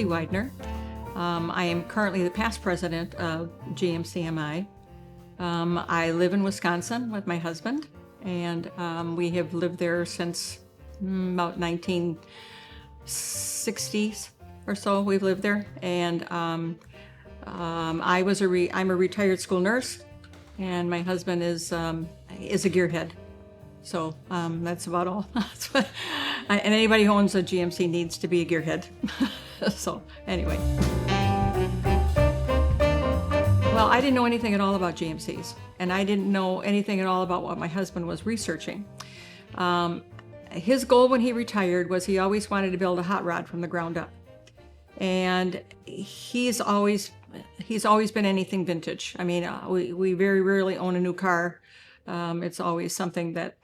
Weidner. I am currently the past president of GMCMI. I live in Wisconsin with my husband, and we have lived there since about 1960s or so. We've lived there, and I'm a retired school nurse, and my husband is a gearhead. So that's about all. And anybody who owns a GMC needs to be a gearhead. So anyway. Well, I didn't know anything at all about GMCs, and I didn't know anything at all about what my husband was researching. His goal when he retired was he always wanted to build a hot rod from the ground up. And he's always been anything vintage. I mean, we very rarely own a new car. It's always something that,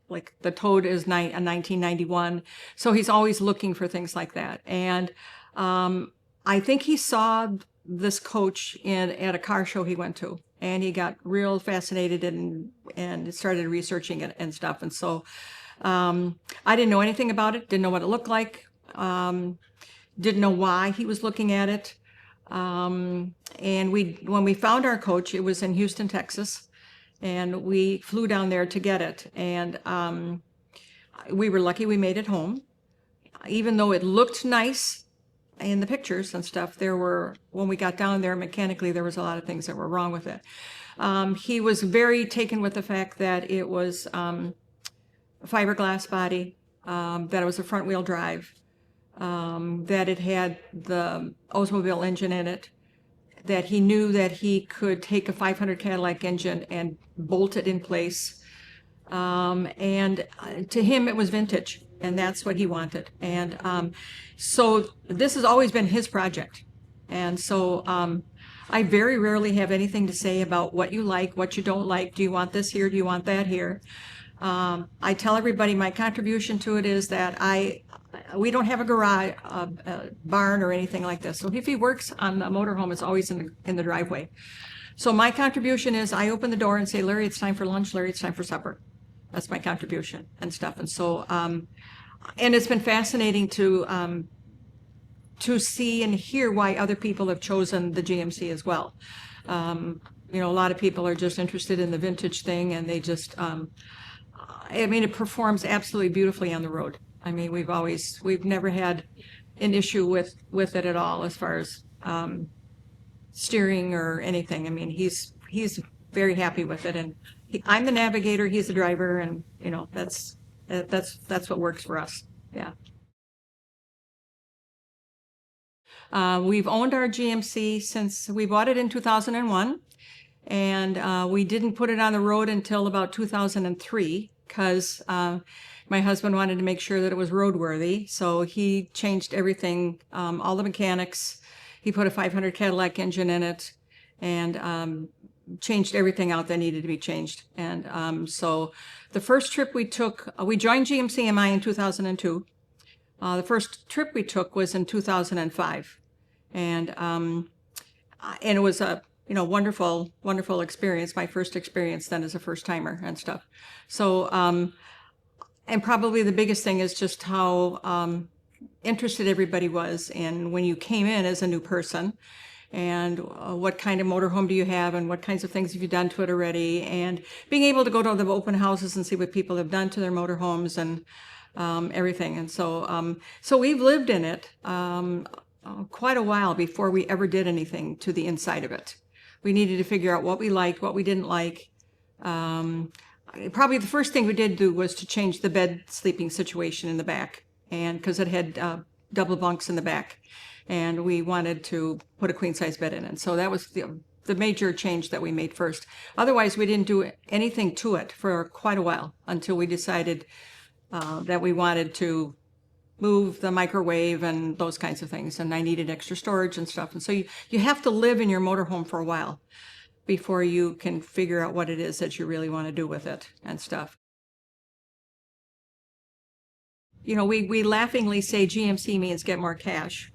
like the Toad is a 1991. So he's always looking for things like that. And I think he saw this coach at a car show he went to, and he got real fascinated and started researching it and stuff. And so I didn't know anything about it, didn't know what it looked like, didn't know why he was looking at it. And when we found our coach, it was in Houston, Texas, and we flew down there to get it. And we were lucky we made it home. Even though it looked nice in the pictures and stuff, when we got down there mechanically, there was a lot of things that were wrong with it. He was very taken with the fact that it was a fiberglass body, that it was a front wheel drive, that it had the Oldsmobile engine in it, that he knew that he could take a 500 Cadillac engine and bolt it in place. And to him, it was vintage, and that's what he wanted. And so this has always been his project. And so I very rarely have anything to say about what you like, what you don't like. Do you want this here? Do you want that here? I tell everybody my contribution to it is that we don't have a garage, a barn or anything like this. So if he works on the motorhome, it's always in the driveway. So my contribution is I open the door and say, Larry, it's time for lunch. Larry, it's time for supper. That's my contribution and stuff. And so, and it's been fascinating to see and hear why other people have chosen the GMC as well. A lot of people are just interested in the vintage thing, and they just, it performs absolutely beautifully on the road. I mean, we've never had an issue with it at all as far as steering or anything. I mean, he's very happy with it, and I'm the navigator, he's the driver, and that's what works for us. Yeah. We've owned our GMC since we bought it in 2001, and we didn't put it on the road until about 2003 because my husband wanted to make sure that it was roadworthy. So he changed everything, all the mechanics. He put a 500 Cadillac engine in it, and changed everything out that needed to be changed. And so the first trip we took, we joined GMCMI in 2002. The first trip we took was in 2005. And it was a wonderful experience. My first experience then as a first timer and stuff. So and probably the biggest thing is just how interested everybody was in when you came in as a new person, and what kind of motorhome do you have, and what kinds of things have you done to it already, and being able to go to the open houses and see what people have done to their motorhomes and everything. And so so we've lived in it quite a while before we ever did anything to the inside of it. We needed to figure out what we liked, what we didn't like. Probably the first thing we did do was to change the bed sleeping situation in the back, and because it had double bunks in the back, and we wanted to put a queen size bed in. And so that was the major change that we made first. Otherwise, we didn't do anything to it for quite a while until we decided that we wanted to move the microwave and those kinds of things, and I needed extra storage and stuff. And so you have to live in your motorhome for a while before you can figure out what it is that you really want to do with it and stuff. We laughingly say GMC means get more cash.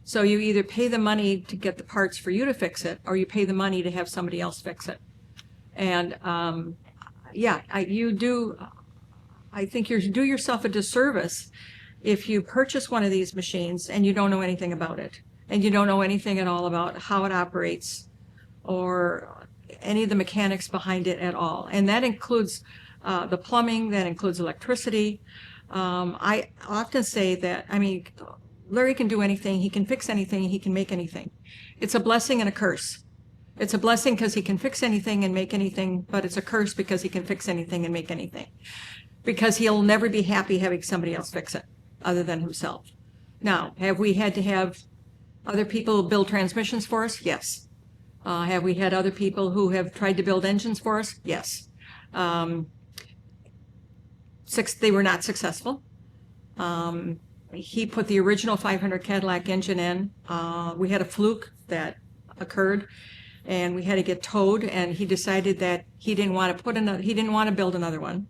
So you either pay the money to get the parts for you to fix it, or you pay the money to have somebody else fix it. And I think you do yourself a disservice if you purchase one of these machines and you don't know anything about it, and you don't know anything at all about how it operates or any of the mechanics behind it at all, and that includes the plumbing, that includes electricity. I often say that, I mean, Larry can do anything, he can fix anything, he can make anything. It's a blessing and a curse. It's a blessing because he can fix anything and make anything, but it's a curse because he can fix anything and make anything. Because he'll never be happy having somebody else fix it other than himself. Now, have we had to have other people build transmissions for us? Yes. Have we had other people who have tried to build engines for us? Yes. They were not successful. He put the original 500 Cadillac engine in. We had a fluke that occurred, and we had to get towed, and he decided that he didn't want to build another one.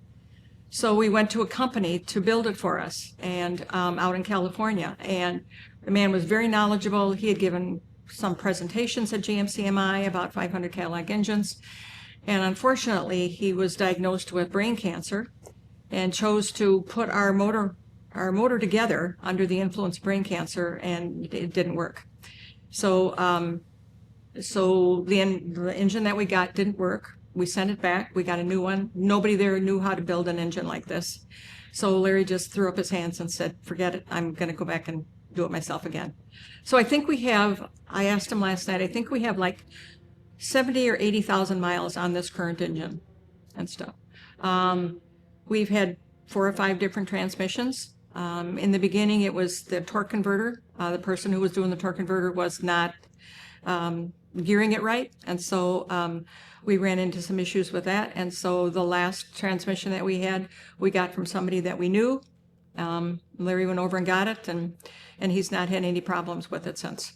So we went to a company to build it for us, and out in California. And the man was very knowledgeable. He had given some presentations at GMCMI about 500 Cadillac engines. And unfortunately, he was diagnosed with brain cancer and chose to put our motor together under the influence of brain cancer, and it didn't work. So the engine that we got didn't work. We sent it back. We got a new one. Nobody there knew how to build an engine like this. So Larry just threw up his hands and said, forget it. I'm going to go back and do it myself again. So I think I asked him last night, I think we have like 70 or 80,000 miles on this current engine and stuff. We've had 4 or 5 different transmissions. In the beginning, it was the torque converter. The person who was doing the torque converter was not gearing it right. And so we ran into some issues with that. And so the last transmission that we had, we got from somebody that we knew. Larry went over and got it, and he's not had any problems with it since.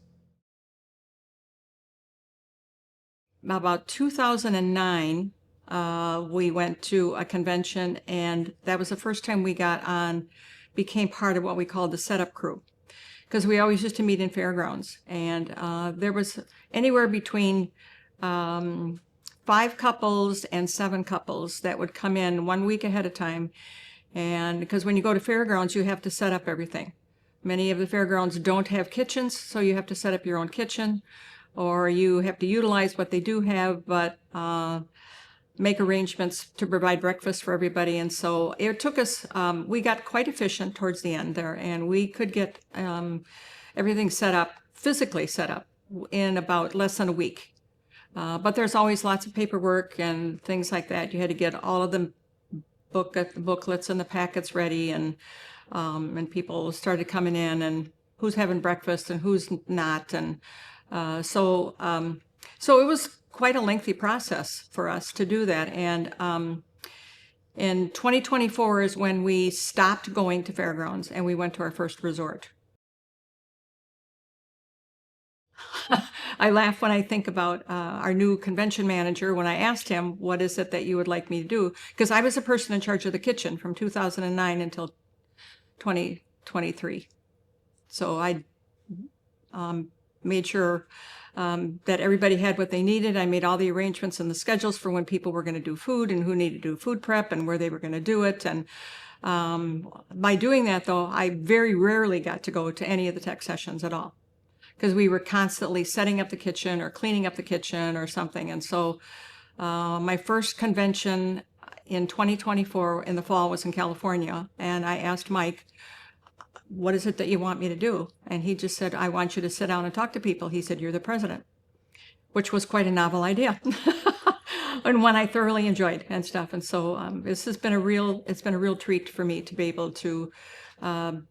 About 2009, we went to a convention, and that was the first time we became part of what we called the setup crew. Because we always used to meet in fairgrounds, and there was anywhere between 5 couples and 7 couples that would come in 1 week ahead of time. And because when you go to fairgrounds, you have to set up everything. Many of the fairgrounds don't have kitchens, so you have to set up your own kitchen, or you have to utilize what they do have, but make arrangements to provide breakfast for everybody. And so it took us, we got quite efficient towards the end there, and we could get everything physically set up in about less than a week. But there's always lots of paperwork and things like that. You had to get all of the booklets and the packets ready, and people started coming in, and who's having breakfast and who's not. And so it was quite a lengthy process for us to do that. And in 2024 is when we stopped going to fairgrounds and we went to our first resort. I laugh when I think about our new convention manager, when I asked him, what is it that you would like me to do? Because I was the person in charge of the kitchen from 2009 until 2023. So I made sure that everybody had what they needed. I made all the arrangements and the schedules for when people were going to do food and who needed to do food prep and where they were going to do it. And by doing that, though, I very rarely got to go to any of the tech sessions at all, because we were constantly setting up the kitchen or cleaning up the kitchen or something. And so my first convention in 2024 in the fall was in California, and I asked Mike, what is it that you want me to do? And he just said, I want you to sit down and talk to people. He said, you're the president, which was quite a novel idea and one I thoroughly enjoyed and stuff. And so this has been it's been a real treat for me to be able to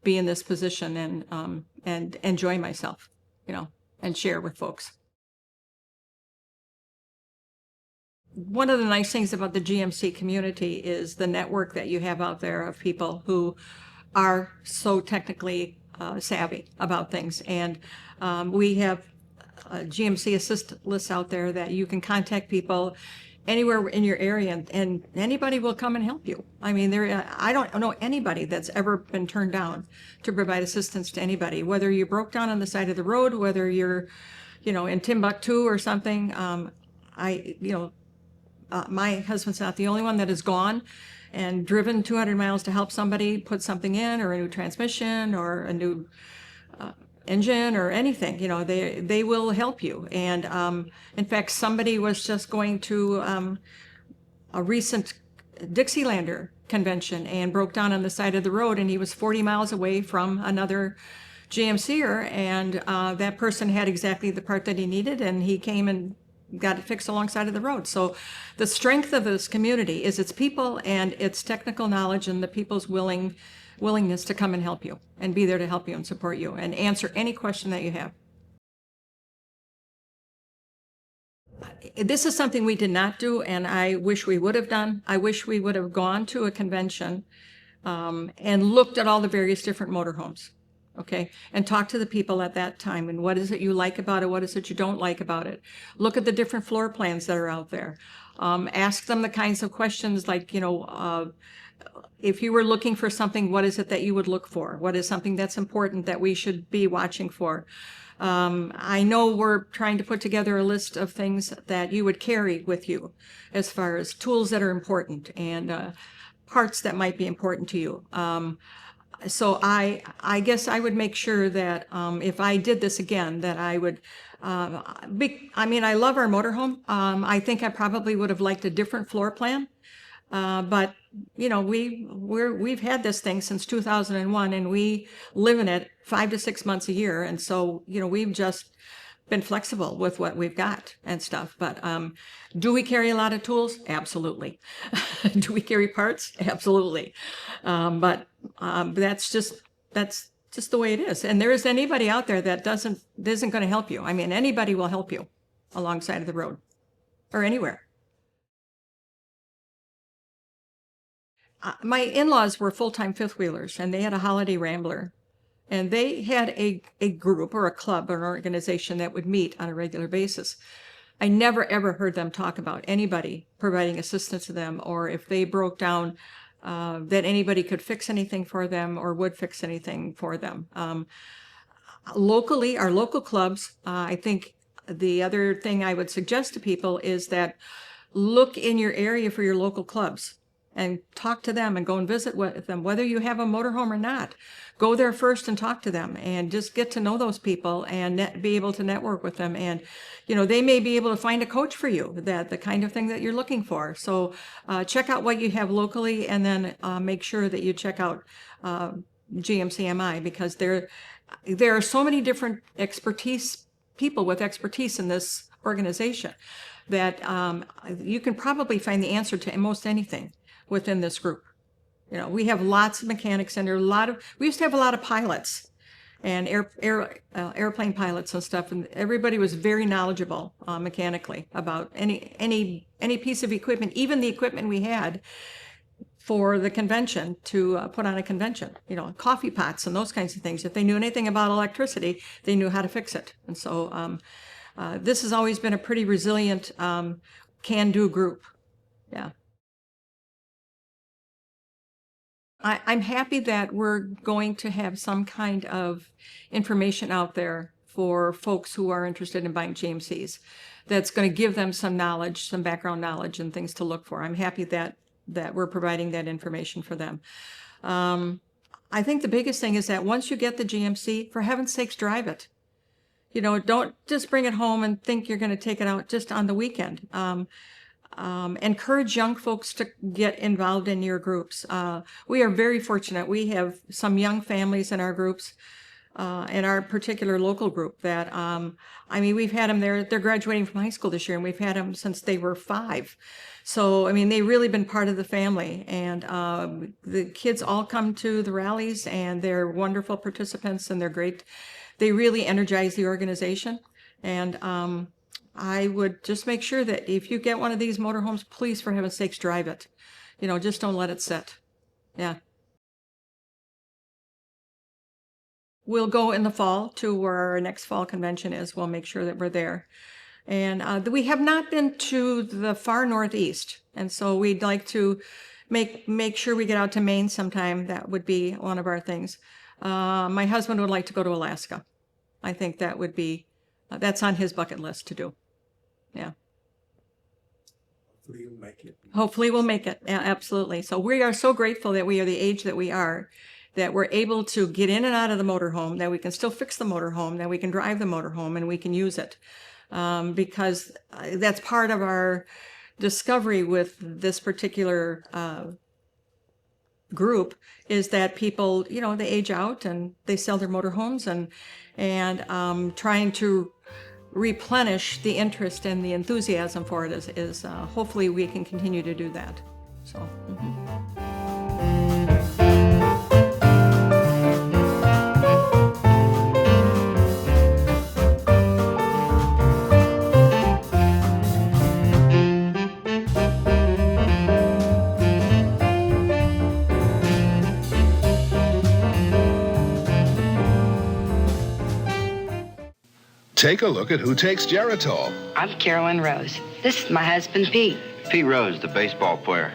be in this position and enjoy myself, and share with folks. One of the nice things about the GMC community is the network that you have out there of people who are so technically savvy about things. And we have GMC assist lists out there that you can contact people anywhere in your area, and anybody will come and help you. I mean, I don't know anybody that's ever been turned down to provide assistance to anybody, whether you broke down on the side of the road, whether you're, in Timbuktu or something. My husband's not the only one that is gone and driven 200 miles to help somebody put something in, or a new transmission, or a new engine, or anything, they will help you. And in fact, somebody was just going to a recent Dixielander convention and broke down on the side of the road, and he was 40 miles away from another GMCer, and that person had exactly the part that he needed, and he came and got it fixed alongside of the road. So the strength of this community is its people and its technical knowledge, and the people's willingness to come and help you and be there to help you and support you and answer any question that you have. This is something we did not do, and I wish we would have done. I wish we would have gone to a convention and looked at all the various different motorhomes, okay, and talked to the people at that time. And what is it you like about it? What is it you don't like about it? Look at the different floor plans that are out there. Ask them the kinds of questions like, if you were looking for something, what is it that you would look for? What is something that's important that we should be watching for? I know we're trying to put together a list of things that you would carry with you as far as tools that are important and parts that might be important to you. So I guess I would make sure that if I did this again, that I would, I love our motorhome. I think I probably would have liked a different floor plan. But we've had this thing since 2001, and we live in it 5 to 6 months a year. And so, we've just been flexible with what we've got and stuff. But do we carry a lot of tools? Absolutely. Do we carry parts? Absolutely. But that's just the way it is. And there isn't anybody out there that isn't going to help you. I mean, anybody will help you alongside of the road or anywhere. My in-laws were full-time fifth wheelers, and they had a holiday rambler, and they had a group or a club or an organization that would meet on a regular basis. I never ever heard them talk about anybody providing assistance to them, or if they broke down, that anybody could fix anything for them or would fix anything for them. Locally, our local clubs, I think the other thing I would suggest to people is that look in your area for your local clubs and talk to them and go and visit with them, whether you have a motorhome or not. Go there first and talk to them and just get to know those people and be able to network with them. And, they may be able to find a coach for you, the kind of thing that you're looking for. So check out what you have locally, and then make sure that you check out GMCMI, because there are so many different people with expertise in this organization that you can probably find the answer to most anything within this group. We have lots of mechanics, and we used to have a lot of pilots and airplane pilots and stuff, and everybody was very knowledgeable mechanically about any piece of equipment, even the equipment we had for the convention to put on a convention, coffee pots and those kinds of things. If they knew anything about electricity, they knew how to fix it. And so this has always been a pretty resilient can-do group. Yeah. I'm happy that we're going to have some kind of information out there for folks who are interested in buying GMCs that's going to give them some knowledge, some background knowledge and things to look for. I'm happy that we're providing that information for them. I think the biggest thing is that once you get the GMC, for heaven's sakes, drive it. Don't just bring it home and think you're going to take it out just on the weekend. Encourage young folks to get involved in your groups. We are very fortunate. We have some young families in our groups, in our particular local group that, we've had them there. They're graduating from high school this year, and we've had them since they were 5. So, they've really been part of the family, and the kids all come to the rallies, and they're wonderful participants, and they're great. They really energize the organization. And I would just make sure that if you get one of these motorhomes, please, for heaven's sakes, drive it. Just don't let it sit. Yeah. We'll go in the fall to where our next fall convention is. We'll make sure that we're there. And we have not been to the far northeast. And so we'd like to make sure we get out to Maine sometime. That would be one of our things. My husband would like to go to Alaska. I think that would be, that's on his bucket list to do. Yeah. Hopefully you'll make it. Hopefully we'll make it. Absolutely. So we are so grateful that we are the age that we are, that we're able to get in and out of the motorhome, that we can still fix the motorhome, that we can drive the motorhome, and we can use it. Because that's part of our discovery with this particular group, is that people, they age out and they sell their motorhomes, and trying to replenish the interest and the enthusiasm for it is hopefully we can continue to do that. So. Take a look at who takes Geritol. I'm Carolyn Rose. This is my husband, Pete. Pete Rose, the baseball player.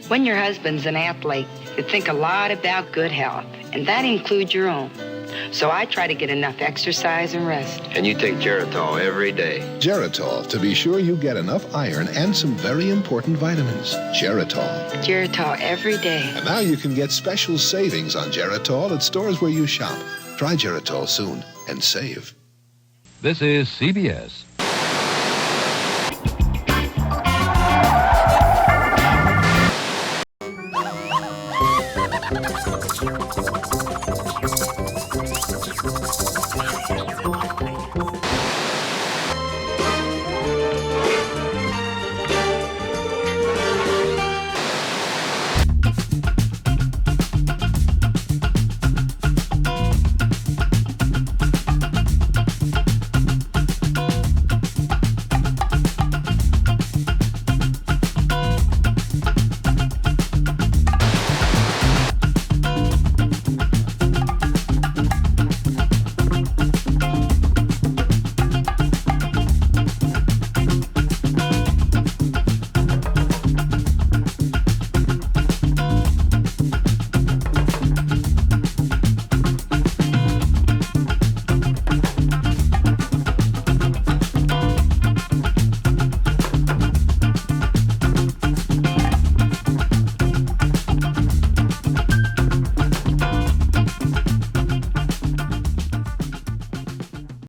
When your husband's an athlete, you think a lot about good health, and that includes your own. So I try to get enough exercise and rest. And you take Geritol every day. Geritol, to be sure you get enough iron and some very important vitamins. Geritol. Geritol every day. And now you can get special savings on Geritol at stores where you shop. Try Geritol soon and save. This is CBS.